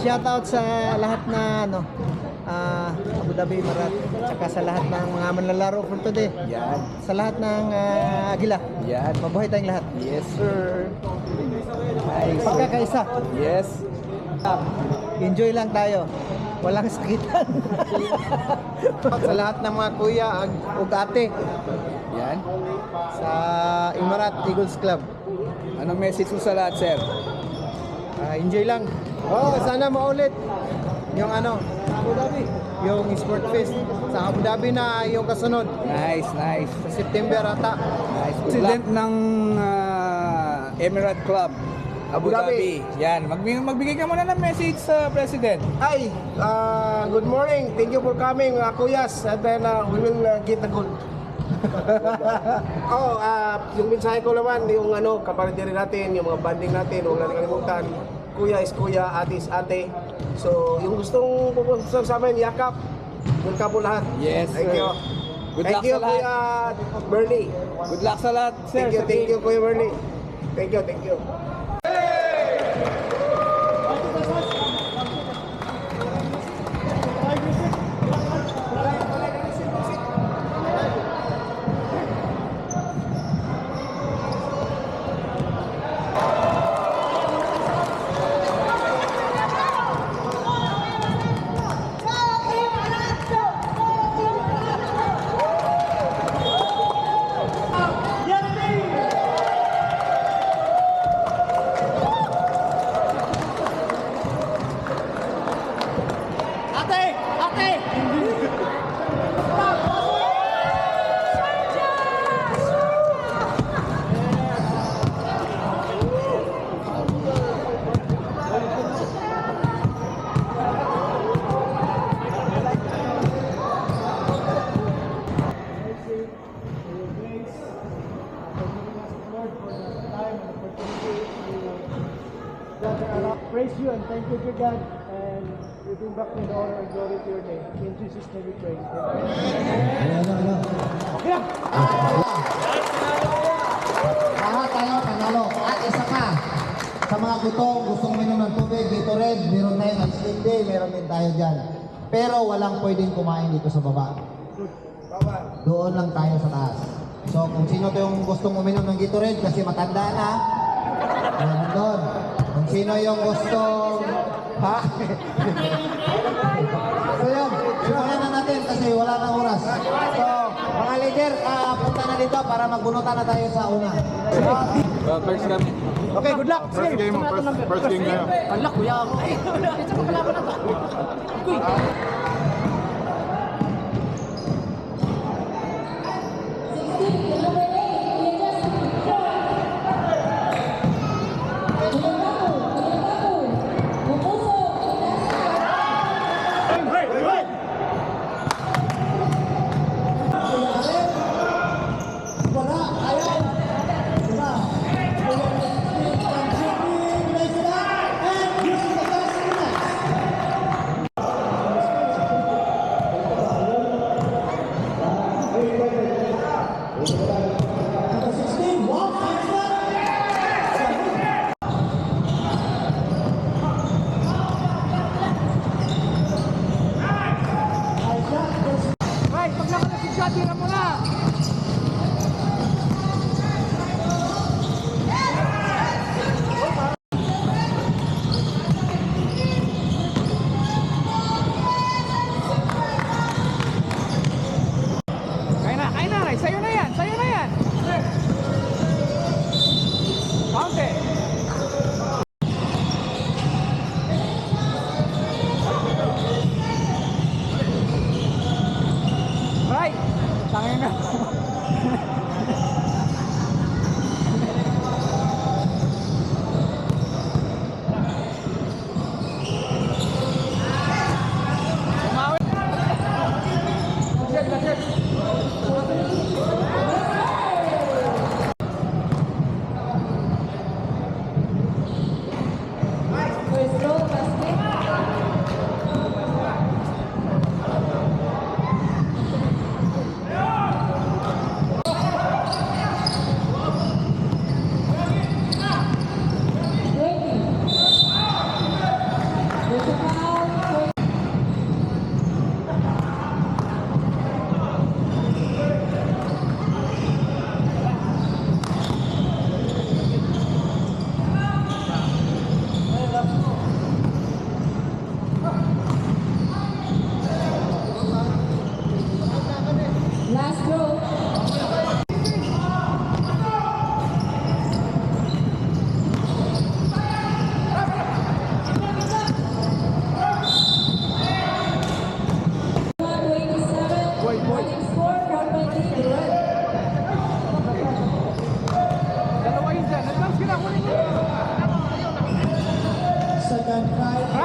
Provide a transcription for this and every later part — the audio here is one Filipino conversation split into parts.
Shoutout sa lahat na Abu Dhabi, Emirat, saka sa lahat ng mga manlalaro for today. Yan. Sa lahat ng Agila. Yan. Mabuhay tayong lahat. Yes, sir. Nice. Pagkakaisa. Yes. Enjoy lang tayo. Walang sakitan. Sa lahat ng mga kuya ug ate Yan. sa Emirat Eagles Club. Anong message mo sa lahat, sir? Enjoy lang. Sana maulit yung Abu Dhabi, yung Sport Fest sa Abu Dhabi na yung kasunod Nice, nice. sa September ata. Nice. President ng Emirat Club, Abu Abu Dhabi. Yan. Magbigay ka muna ng message sa President. Hi, good morning. Thank you for coming, Kuyas. And then we will get the good. Yung mensahe ko naman, yung kapatid natin, yung mga banding natin, huwag natin kalimutan. Kuya is kuya, ate is ate. So, yung gustong pupunta sa amin, yakap. Welcome po lahat. Yes, Thank sir. you. Good Thank luck you, sa lahat. Kuya Bernie. Good luck sa lahat, sir. Thank you, Kuya Bernie. Thank you. Praise you and thank you to God, and we bring back the honor and glory to your name. In Jesus' name we pray. Lahat tayo panalo. At isa pa, sa mga gustong minom ng tubig, Gatorade, meron tayong ice cream day, meron din tayo dyan. Pero walang pwedeng kumain dito sa baba. Doon lang tayo sa taas. So kung sino to yung gustong uminom ng Gatorade kasi matanda na, meron doon. Kung sino yung gustong... Ha? So yun, simulan na natin kasi wala na oras. So, mga leader, punta na dito para magbunutan na tayo sa una. First kami. Okay, good luck. First game mo, first game kayo. Good luck, kuya. Ay, ito pa kalaban na to. Kuy.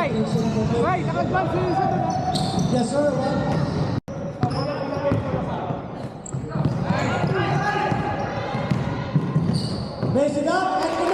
Ray! Ray, naka-advance yung isa doon. Yes, sir. Raise it up and